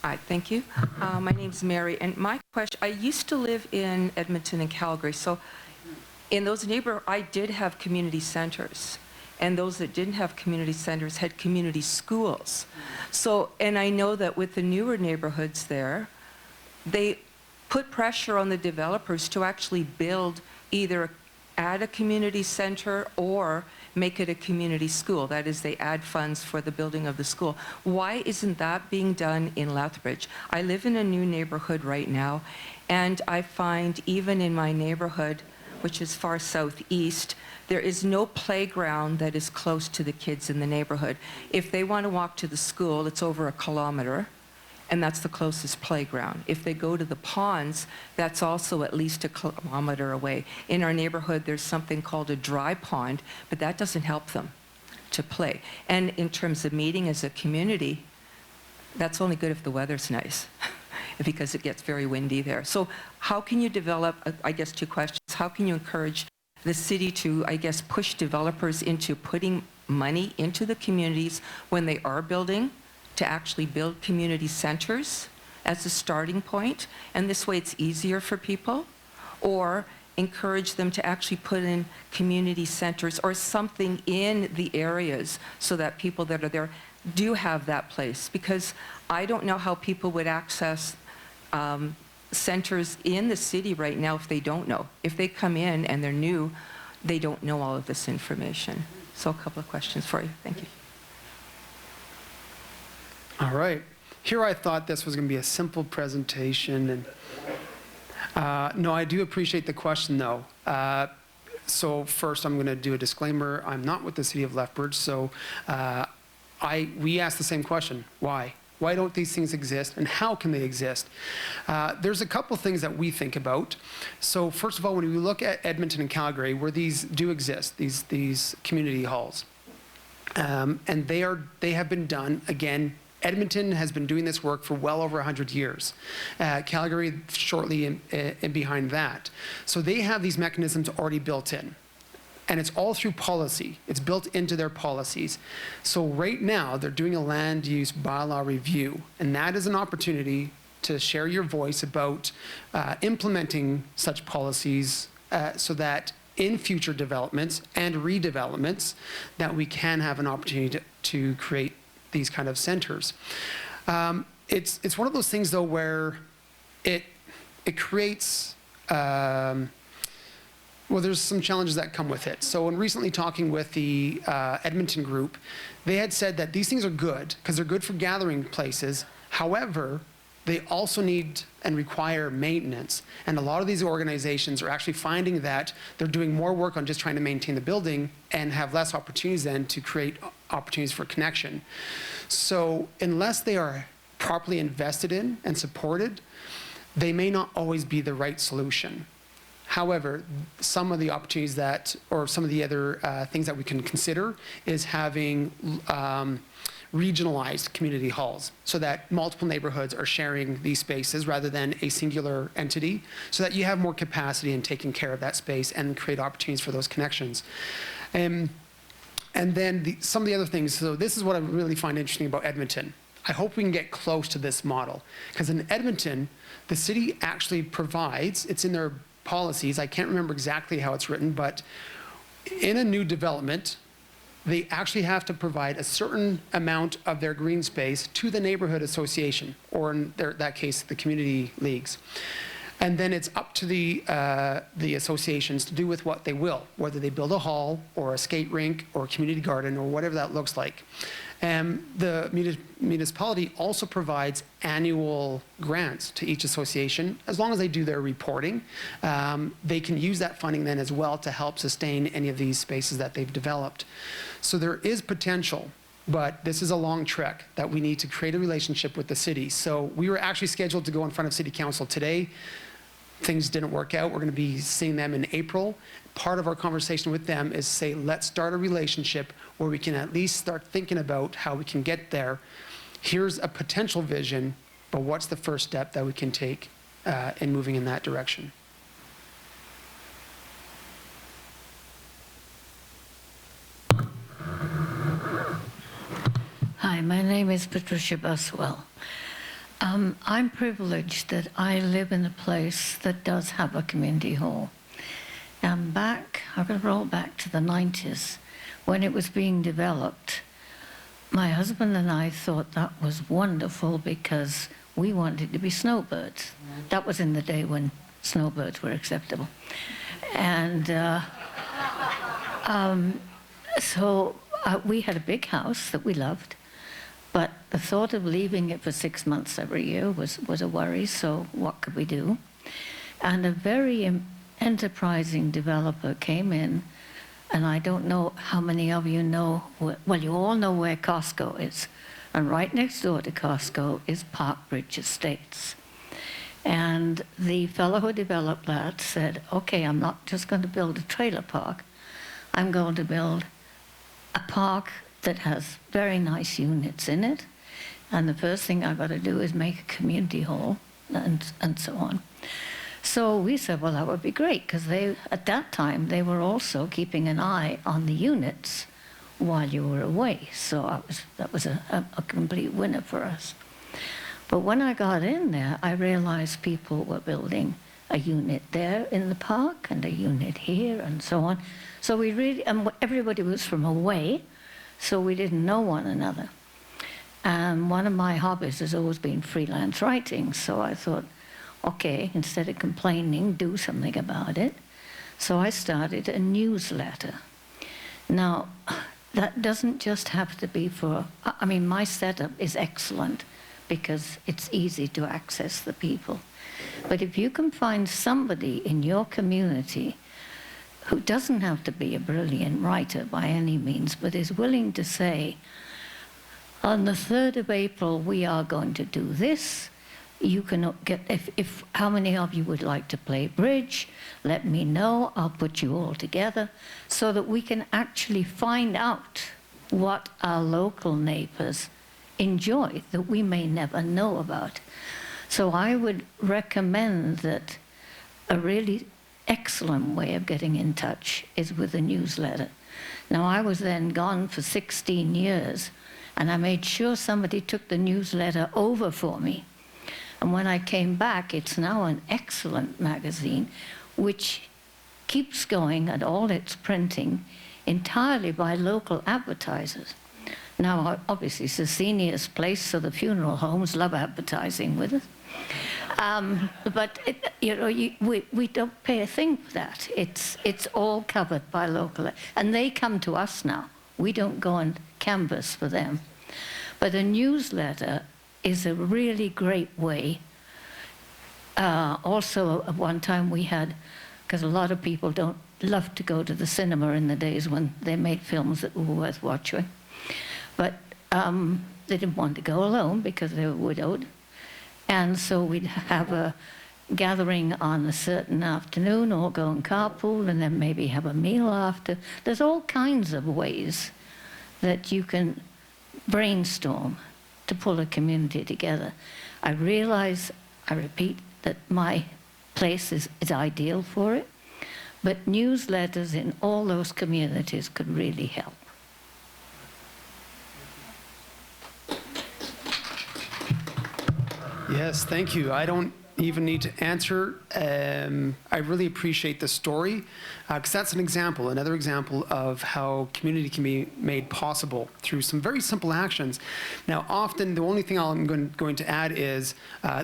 [SPEAKER 6] Hi, thank you. My name's Mary, and my question, I used to live in Edmonton and Calgary, so in those neighborhoods, I did have community centers, and those that didn't have community centers had community schools. So, and I know that with the newer neighborhoods there, they put pressure on the developers to actually build either add a community center or make it a community school. That is, they add funds for the building of the school. Why isn't that being done in Lethbridge? I live in a new neighborhood right now, and I find even in my neighborhood, which is far southeast, there is no playground that is close to the kids in the neighborhood. If they want to walk to the school, it's over 1 kilometer, and that's the closest playground. If they go to the ponds, that's also at least 1 kilometer away. In our neighborhood, there's something called a dry pond, but that doesn't help them to play. And in terms of meeting as a community, that's only good if the weather's nice, because it gets very windy there. So how can you develop, I guess 2 questions, how can you encourage the city to, I guess, push developers into putting money into the communities when they are building, to actually build community centers as a starting point, and this way it's easier for people? Or encourage them to actually put in community centers or something in the areas so that people that are there do have that place? Because I don't know how people would access centers in the city right now if they don't know. If they come in and they're new, they don't know all of this information. So a couple of questions for you. Thank you.
[SPEAKER 3] All right. Here I thought this was going to be a simple presentation. And no, I do appreciate the question, though. So first, I'm going to do a disclaimer. I'm not with the City of Lethbridge, so we asked the same question. Why? Why don't these things exist, and how can they exist? There's a couple things that we think about. So first of all, when we look at Edmonton and Calgary, where these do exist, these community halls, and they have been done, again, Edmonton has been doing this work for well over 100 years. Calgary shortly in behind that. So they have these mechanisms already built in. And it's all through policy. It's built into their policies. So right now, they're doing a land use bylaw review. And that is an opportunity to share your voice about implementing such policies so that in future developments and redevelopments, that we can have an opportunity to create these kind of centers. It's one of those things, though, where it creates, well, there's some challenges that come with it. So in recently talking with the Edmonton group, they had said that these things are good because they're good for gathering places. However, they also need and require maintenance. And a lot of these organizations are actually finding that they're doing more work on just trying to maintain the building and have less opportunities then to create opportunities for connection. So unless they are properly invested in and supported, they may not always be the right solution. However, some of the opportunities that, or some of the other things that we can consider is having regionalized community halls so that multiple neighborhoods are sharing these spaces rather than a singular entity, so that you have more capacity in taking care of that space and create opportunities for those connections. And then some of the other things, so this is what I really find interesting about Edmonton. I hope we can get close to this model, because in Edmonton, the city actually provides, it's in their policies, I can't remember exactly how it's written, but in a new development, they actually have to provide a certain amount of their green space to the neighborhood association, or in that case, the community leagues. And then it's up to the associations to do with what they will, whether they build a hall or a skate rink or a community garden or whatever that looks like. The municipality also provides annual grants to each association. As long as they do their reporting, they can use that funding then as well to help sustain any of these spaces that they've developed. So there is potential, but this is a long trek that we need to create a relationship with the city. So we were actually scheduled to go in front of City Council today. Things didn't work out. We're going to be seeing them in April. Part of our conversation with them is say, let's start a relationship where we can at least start thinking about how we can get there. Here's a potential vision, but what's the first step that we can take in moving in that direction?
[SPEAKER 7] Hi, my name is Patricia Buswell. I'm privileged that I live in a place that does have a community hall. I'm going to roll back to the 90s when it was being developed. My husband and I thought that was wonderful because we wanted to be snowbirds. That was in the day when snowbirds were acceptable. And we had a big house that we loved. But the thought of leaving it for 6 months every year was a worry, so what could we do? And a very enterprising developer came in, and I don't know how many of you know, well, you all know where Costco is. And right next door to Costco is Parkbridge Estates. And the fellow who developed that said, okay, I'm not just going to build a trailer park. I'm going to build a park that has very nice units in it. And the first thing I've got to do is make a community hall and so on. So we said, well, that would be great, because at that time, they were also keeping an eye on the units while you were away. So that was a complete winner for us. But when I got in there, I realized people were building a unit there in the park and a unit here and so on. So we really, and everybody was from away, so we didn't know one another. And one of my hobbies has always been freelance writing, so I thought, okay, instead of complaining, do something about it. So I started a newsletter. Now, that doesn't just have to be for, I mean, my setup is excellent because it's easy to access the people. But if you can find somebody in your community who doesn't have to be a brilliant writer by any means, but is willing to say, on the 3rd of April, we are going to do this. You can get, if how many of you would like to play bridge, let me know, I'll put you all together so that we can actually find out what our local neighbors enjoy that we may never know about. So I would recommend that a really excellent way of getting in touch is with a newsletter. Now, I was then gone for 16 years, and I made sure somebody took the newsletter over for me. And when I came back, it's now an excellent magazine, which keeps going at all its printing entirely by local advertisers. Now, obviously, it's a seniors' place, so the funeral homes love advertising with us. But we don't pay a thing for that. It's all covered by local, and they come to us now. We don't go and canvass for them. But a newsletter is a really great way. Also, at one time we had, because a lot of people don't love to go to the cinema in the days when they made films that were worth watching. But they didn't want to go alone because they were widowed. And so we'd have a gathering on a certain afternoon, or go and carpool, and then maybe have a meal after. There's all kinds of ways that you can brainstorm to pull a community together. I realize, I repeat, that my place is ideal for it, but newsletters in all those communities could really help.
[SPEAKER 3] Yes, thank you. I don't even need to answer. I really appreciate the story, because that's an example, another example of how community can be made possible through some very simple actions. Now, often the only thing I'm going to add is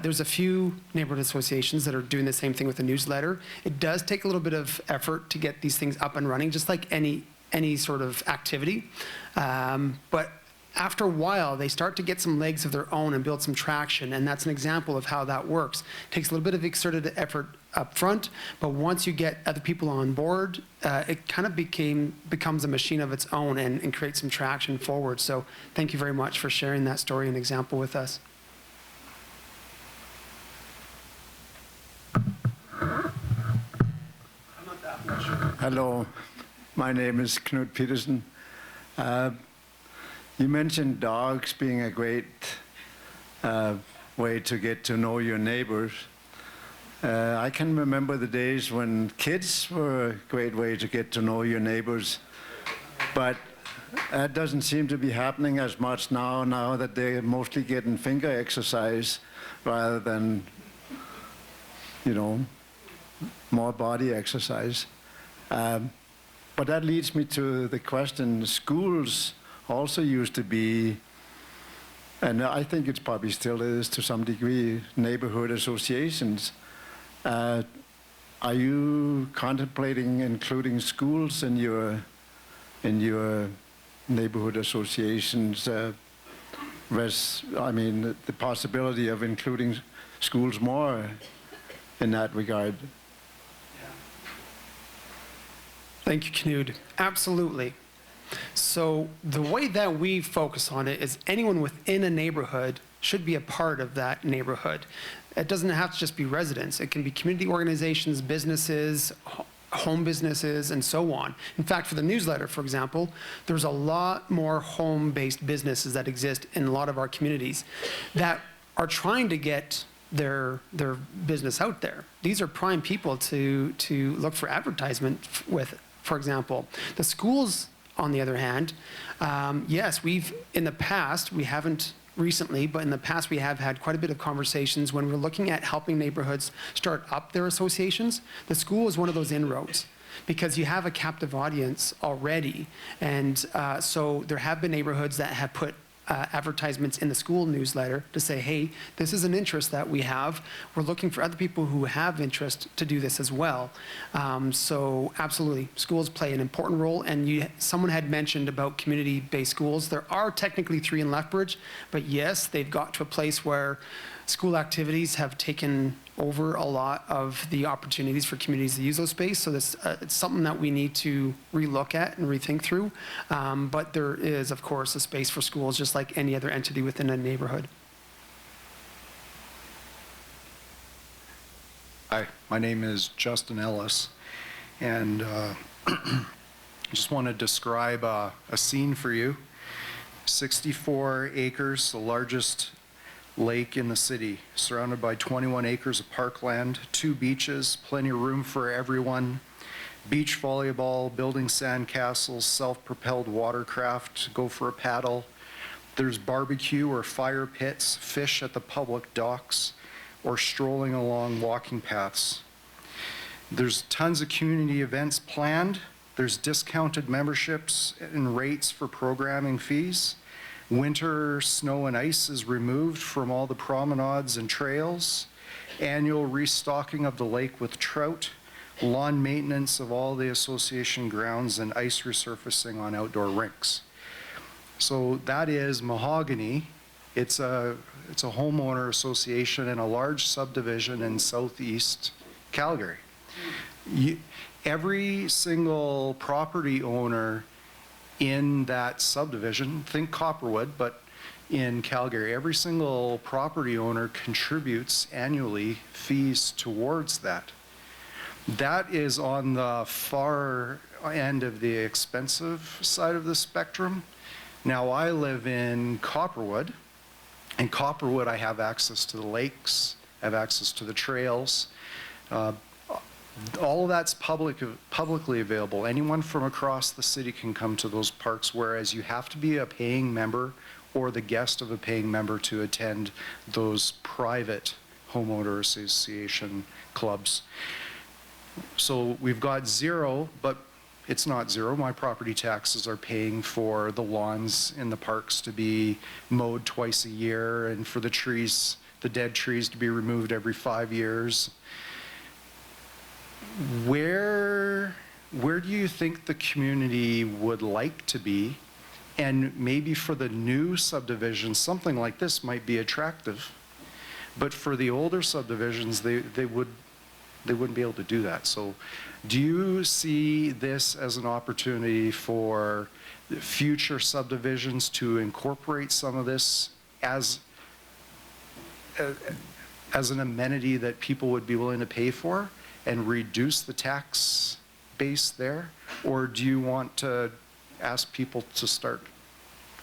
[SPEAKER 3] there's a few neighborhood associations that are doing the same thing with a newsletter. It does take a little bit of effort to get these things up and running, just like any sort of activity. But after a while, they start to get some legs of their own and build some traction, and that's an example of how that works. It takes a little bit of exerted effort up front, but once you get other people on board, it kind of becomes a machine of its own and creates some traction forward. So thank you very much for sharing that story and example with us.
[SPEAKER 8] Hello, my name is Knut Petersen. You mentioned dogs being a great way to get to know your neighbors. I can remember the days when kids were a great way to get to know your neighbors, but that doesn't seem to be happening as much now that they're mostly getting finger exercise rather than, more body exercise. But that leads me to the question, schools also used to be, and I think it probably still is to some degree, neighborhood associations. Are you contemplating including schools in your neighborhood associations? The possibility of including schools more in that regard.
[SPEAKER 3] Thank you, Knud. Absolutely. So the way that we focus on it is anyone within a neighborhood should be a part of that neighborhood. It doesn't have to just be residents. It can be community organizations, businesses, home businesses, and so on. In fact, for the newsletter, for example, there's a lot more home-based businesses that exist in a lot of our communities that are trying to get their business out there. These are prime people to look for advertisement with, for example. The schools, on the other hand, yes, in the past, we haven't recently, but in the past we have had quite a bit of conversations when we're looking at helping neighborhoods start up their associations. The school is one of those inroads because you have a captive audience already. And so there have been neighborhoods that have put advertisements in the school newsletter to say, hey, this is an interest that we have. We're looking for other people who have interest to do this as well. So absolutely, schools play an important role. And someone had mentioned about community-based schools. There are technically 3 in Lethbridge, but yes, they've got to a place where school activities have taken over a lot of the opportunities for communities to use those space. So this, it's something that we need to relook at and rethink through. But there is, of course, a space for schools just like any other entity within a neighborhood.
[SPEAKER 9] Hi, my name is Justin Ellis, and I just want to describe a scene for you. 64 acres, the largest lake in the city, surrounded by 21 acres of parkland, 2 beaches, plenty of room for everyone, beach volleyball, building sandcastles, self-propelled watercraft, go for a paddle. There's barbecue or fire pits, fish at the public docks, or strolling along walking paths. There's tons of community events planned. There's discounted memberships and rates for programming fees. Winter snow and ice is removed from all the promenades and trails. Annual restocking of the lake with trout. Lawn maintenance of all the association grounds and ice resurfacing on outdoor rinks. So that is Mahogany. It's a homeowner association in a large subdivision in southeast Calgary. Every single property owner in that subdivision, think Copperwood, but in Calgary, every single property owner contributes annually fees towards that. That is on the far end of the expensive side of the spectrum. Now I live in Copperwood. In Copperwood, I have access to the lakes, I have access to the trails. All of that's publicly available. Anyone from across the city can come to those parks, whereas you have to be a paying member or the guest of a paying member to attend those private homeowner association clubs. So we've got 0, but it's not 0. My property taxes are paying for the lawns in the parks to be mowed twice a year and for the trees, the dead trees, to be removed every 5 years. Where do you think the community would like to be? And maybe for the new subdivisions, something like this might be attractive. But for the older subdivisions, they wouldn't be able to do that. So do you see this as an opportunity for future subdivisions to incorporate some of this as an amenity that people would be willing to pay for and reduce the tax base there? Or do you want to ask people to start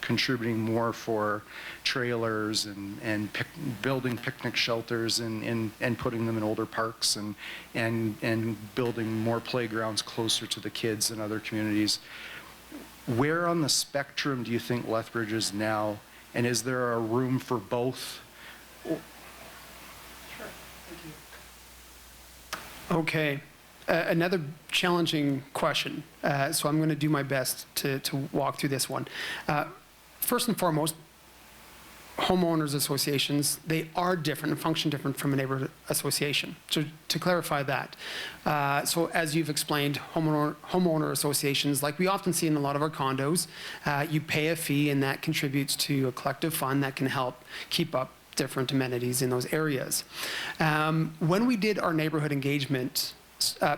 [SPEAKER 9] contributing more for trailers and building picnic shelters and putting them in older parks and building more playgrounds closer to the kids in other communities? Where on the spectrum do you think Lethbridge is now, and is there a room for both?
[SPEAKER 3] Okay, another challenging question. So I'm going to do my best to walk through this one. First and foremost, homeowners associations, they are different and function different from a neighborhood association. So to clarify that, so as you've explained, homeowner associations, like we often see in a lot of our condos, you pay a fee and that contributes to a collective fund that can help keep up different amenities in those areas. When we did our neighborhood engagement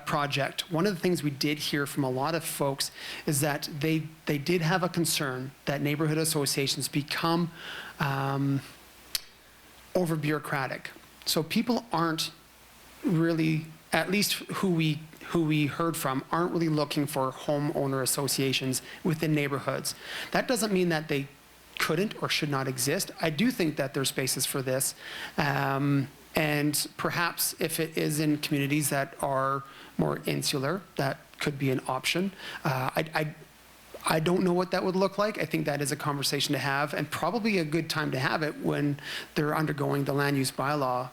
[SPEAKER 3] project, one of the things we did hear from a lot of folks is that they did have a concern that neighborhood associations become over bureaucratic. So people aren't really, at least who we heard from, aren't really looking for homeowner associations within neighborhoods. That doesn't mean that they couldn't or should not exist. I do think that there's spaces for this. And perhaps if it is in communities that are more insular, that could be an option. I don't know what that would look like. I think that is a conversation to have, and probably a good time to have it when they're undergoing the land use bylaw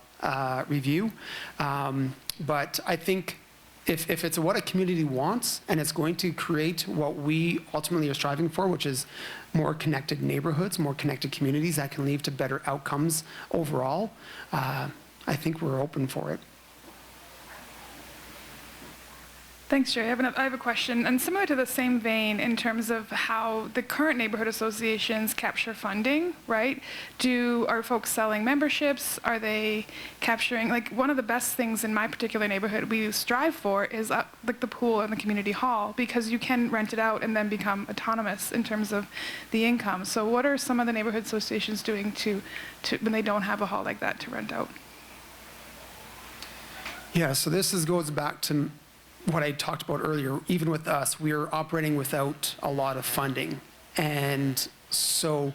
[SPEAKER 3] review. But I think if it's what a community wants and it's going to create what we ultimately are striving for, which is more connected neighborhoods, more connected communities that can lead to better outcomes overall, I think we're open for it.
[SPEAKER 2] Thanks, Jerry. I have a question, and similar to the same vein in terms of how the current neighborhood associations capture funding, right? Are folks selling memberships? Are they capturing, like, one of the best things in my particular neighborhood we strive for is like the pool and the community hall, because you can rent it out and then become autonomous in terms of the income. So what are some of the neighborhood associations doing to when they don't have a hall like that to rent out?
[SPEAKER 3] Yeah, so this goes back to what I talked about earlier. Even with us, we're operating without a lot of funding. And so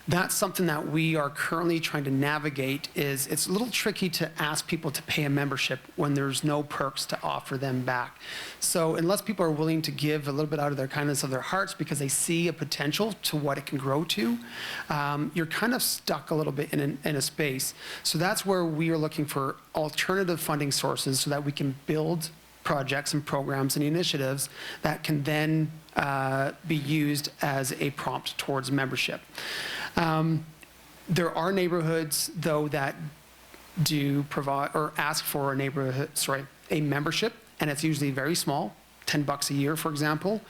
[SPEAKER 3] that's something that we are currently trying to navigate. Is it's a little tricky to ask people to pay a membership when there's no perks to offer them back. So unless people are willing to give a little bit out of their kindness of their hearts because they see a potential to what it can grow to, you're kind of stuck a little bit in a space. So that's where we are looking for alternative funding sources so that we can build projects and programs and initiatives that can then be used as a prompt towards membership. There are neighborhoods, though, that do provide or ask for a membership, and it's usually very small, $10 a year, for example,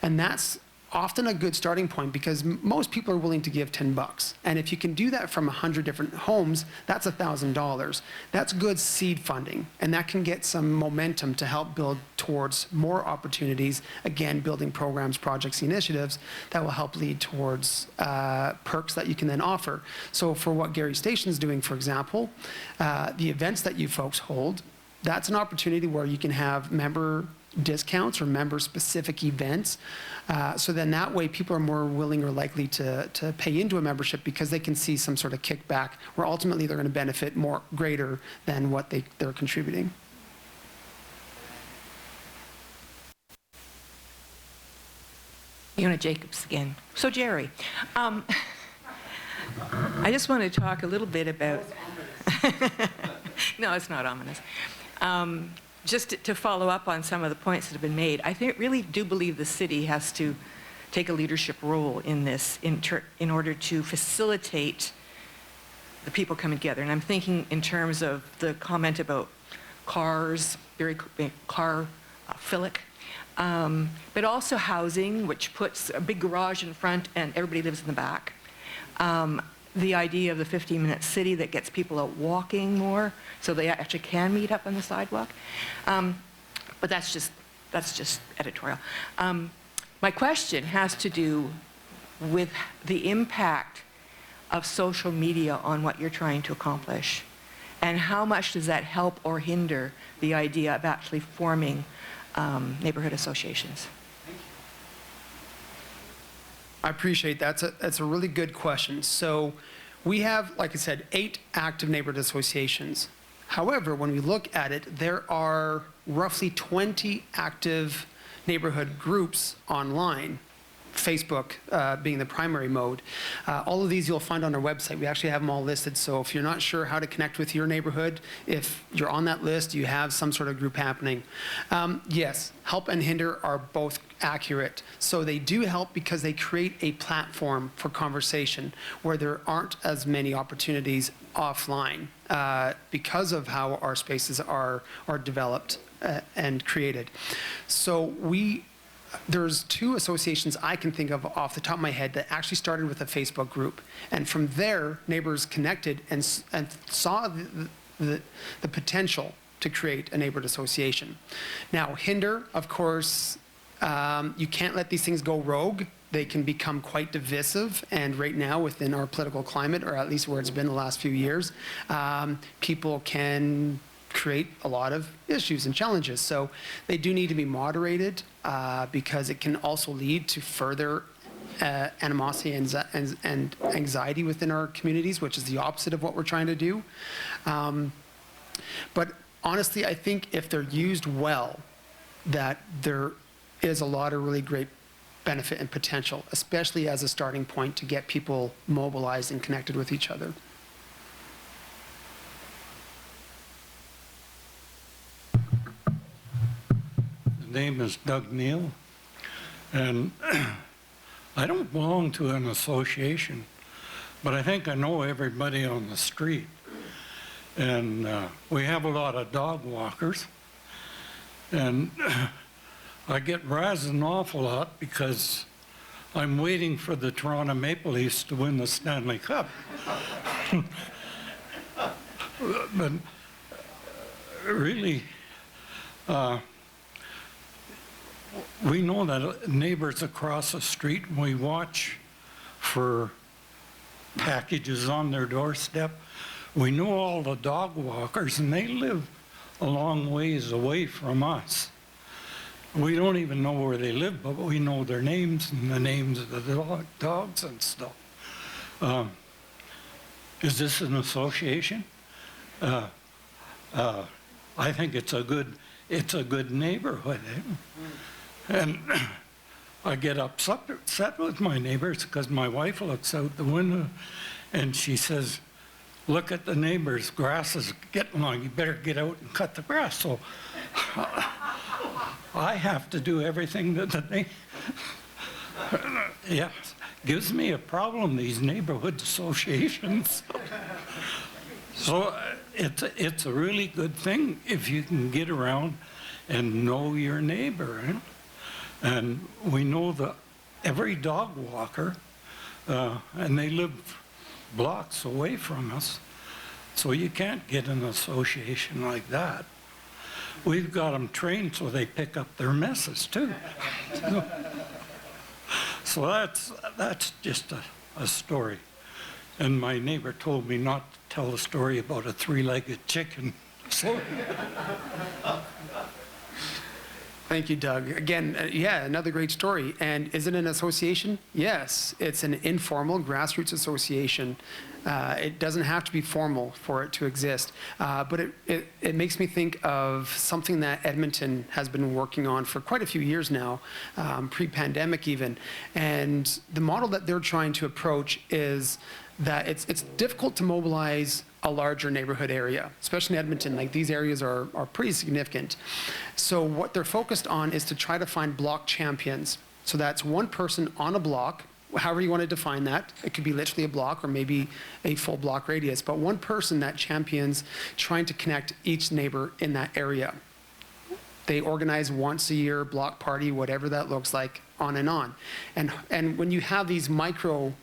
[SPEAKER 3] and that's often a good starting point because most people are willing to give $10. And if you can do that from 100 different homes, that's $1,000. That's good seed funding, and that can get some momentum to help build towards more opportunities, again, building programs, projects, initiatives that will help lead towards perks that you can then offer. So for what Gary Station's doing, for example, the events that you folks hold, that's an opportunity where you can have member discounts or member-specific events. So then that way people are more willing or likely to pay into a membership because they can see some sort of kickback where ultimately they're going to benefit more greater than what they're contributing.
[SPEAKER 6] Fiona Jacobs again. So Jerry, I just want to talk a little bit about... No, it's not ominous. Just to follow up on some of the points that have been made, I really do believe the city has to take a leadership role in this in order to facilitate the people coming together. And I'm thinking in terms of the comment about cars, very car-philic, but also housing, which puts a big garage in front and everybody lives in the back. The idea of the 15-minute city that gets people out walking more so they actually can meet up on the sidewalk. But that's just editorial. My question has to do with the impact of social media on what you're trying to accomplish. And how much does that help or hinder the idea of actually forming neighborhood associations?
[SPEAKER 3] I appreciate that. That's a really good question. So we have, like I said, 8 active neighborhood associations. However, when we look at it, there are roughly 20 active neighborhood groups online, Facebook being the primary mode. All of these you'll find on our website. We actually have them all listed. So if you're not sure how to connect with your neighborhood, if you're on that list, you have some sort of group happening. Yes, help and hinder are both accurate. So they do help because they create a platform for conversation where there aren't as many opportunities offline because of how our spaces are developed and created. So there's 2 associations I can think of off the top of my head that actually started with a Facebook group. And from there, neighbors connected and saw the potential to create a neighborhood association. Now, hinder, of course, you can't let these things go rogue. They can become quite divisive, and right now within our political climate, or at least where it's been the last few years, people can create a lot of issues and challenges. So they do need to be moderated because it can also lead to further animosity and anxiety within our communities, which is the opposite of what we're trying to do. But honestly, I think if they're used well, that there is a lot of really great benefit and potential, especially as a starting point to get people mobilized and connected with each other.
[SPEAKER 10] The name is Doug Neal, and I don't belong to an association, but I think I know everybody on the street. And we have a lot of dog walkers, and I get razzed an awful lot because I'm waiting for the Toronto Maple Leafs to win the Stanley Cup. But really, we know that neighbors across the street, we watch for packages on their doorstep. We know all the dog walkers, and they live a long ways away from us. We don't even know where they live, but we know their names and the names of the dogs and stuff. Is this an association? I think it's a good neighborhood. And I get upset with my neighbors because my wife looks out the window and she says, "Look at the neighbors, grass is getting long, you better get out and cut the grass." So I have to do everything that the neighbor, yeah, gives me a problem, these neighborhood associations. So it's a really good thing if you can get around and know your neighbor. Right? And we know that every dog walker, and they live blocks away from us, so you can't get an association like that. We've got them trained so they pick up their messes too. So that's just a story. And my neighbor told me not to tell a story about a three-legged chicken. So.
[SPEAKER 3] Thank you, Doug. Again, yeah, another great story. And is it an association? Yes, it's an informal grassroots association. It doesn't have to be formal for it to exist. But it makes me think of something that Edmonton has been working on for quite a few years now, pre-pandemic even. And the model that they're trying to approach is that it's difficult to mobilize a larger neighborhood area, especially in Edmonton. Like, these areas are pretty significant. So what they're focused on is to try to find block champions. So that's one person on a block, however you want to define that. It could be literally a block or maybe a full block radius, but one person that champions trying to connect each neighbor in that area. They organize once a year, block party, whatever that looks like, on and on. And when you have these micro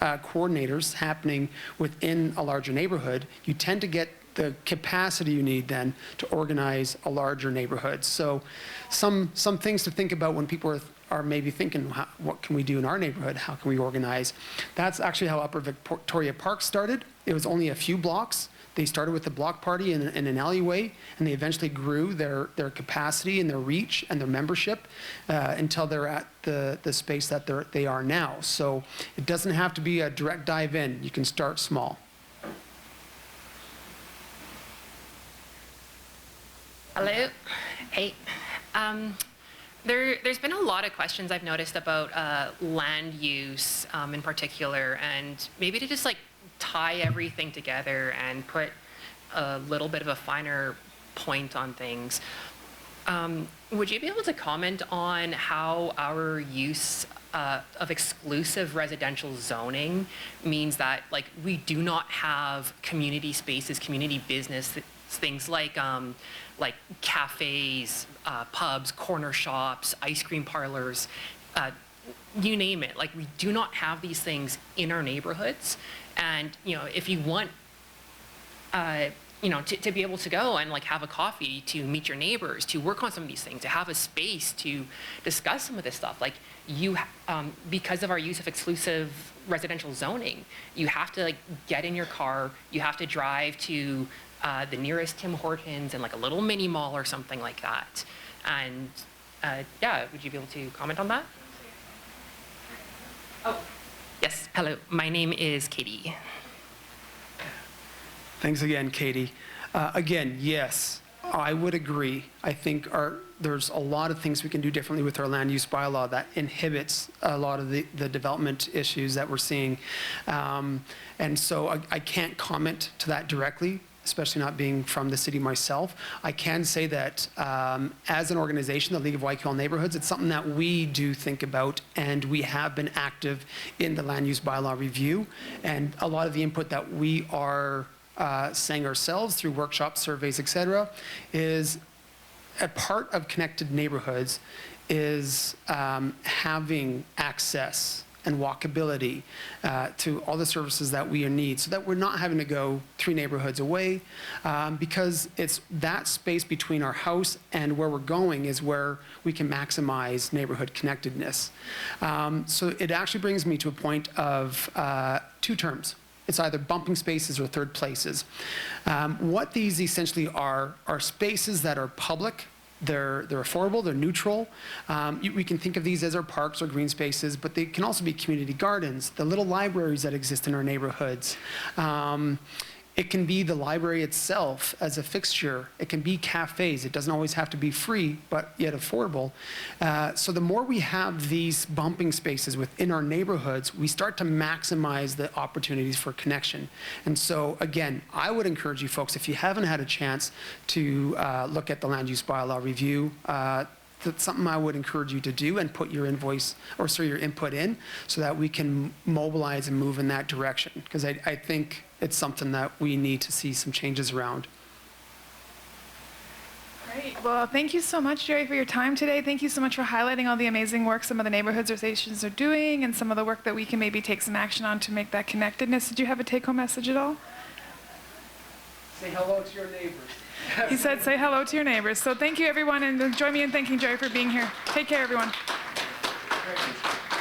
[SPEAKER 3] coordinators happening within a larger neighborhood, you tend to get the capacity you need then to organize a larger neighborhood. So some things to think about when people are maybe thinking, what can we do in our neighborhood? How can we organize? That's actually how Upper Victoria Park started. It was only a few blocks. They started with a block party in an alleyway, and they eventually grew their capacity and their reach and their membership until they're at the space that they are now. So it doesn't have to be a direct dive in. You can start small.
[SPEAKER 4] Hello. Hey. There's been a lot of questions I've noticed about land use in particular, and maybe to just like tie everything together and put a little bit of a finer point on things. Would you be able to comment on how our use of exclusive residential zoning means that like we do not have community spaces, community business, things like cafes, pubs, corner shops, ice cream parlors, you name it. Like, we do not have these things in our neighborhoods. And, if you want, to be able to go and like have a coffee, to meet your neighbors, to work on some of these things, to have a space to discuss some of this stuff. Like because of our use of exclusive residential zoning, you have to like get in your car, you have to drive to the nearest Tim Hortons and like a little mini mall or something like that. And yeah, would you be able to comment on that? Oh, yes, hello, my name is Katie.
[SPEAKER 3] Thanks again, Katie. Again, yes, I would agree. I think there's a lot of things we can do differently with our land use bylaw that inhibits a lot of the development issues that we're seeing. And so I can't comment to that directly, especially not being from the city myself. I can say that as an organization, the League of YQL Neighbourhoods, it's something that we do think about, and we have been active in the land use bylaw review. And a lot of the input that we are saying ourselves through workshops, surveys, et cetera, is a part of connected neighborhoods is having access and walkability to all the services that we need, so that we're not having to go 3 neighborhoods away, because it's that space between our house and where we're going is where we can maximize neighborhood connectedness. So it actually brings me to a point of 2 terms. It's either bumping spaces or third places. What these essentially are spaces that are public. They're affordable, they're neutral. We can think of these as our parks or green spaces, but they can also be community gardens, the little libraries that exist in our neighborhoods. It can be the library itself as a fixture. It can be cafes. It doesn't always have to be free, but yet affordable. So the more we have these bumping spaces within our neighborhoods, we start to maximize the opportunities for connection. And so again, I would encourage you folks, if you haven't had a chance to look at the land use bylaw review, that's something I would encourage you to do and put your your input in, so that we can mobilize and move in that direction. Because I think it's something that we need to see some changes around.
[SPEAKER 2] Great. Well, thank you so much, Jerry, for your time today. Thank you so much for highlighting all the amazing work some of the neighborhoods or stations are doing, and some of the work that we can maybe take some action on to make that connectedness. Did you have a take-home message at all?
[SPEAKER 3] Say hello to your neighbors.
[SPEAKER 2] He said, say hello to your neighbors. So thank you, everyone, and join me in thanking Jerry for being here. Take care, everyone.
[SPEAKER 3] Great.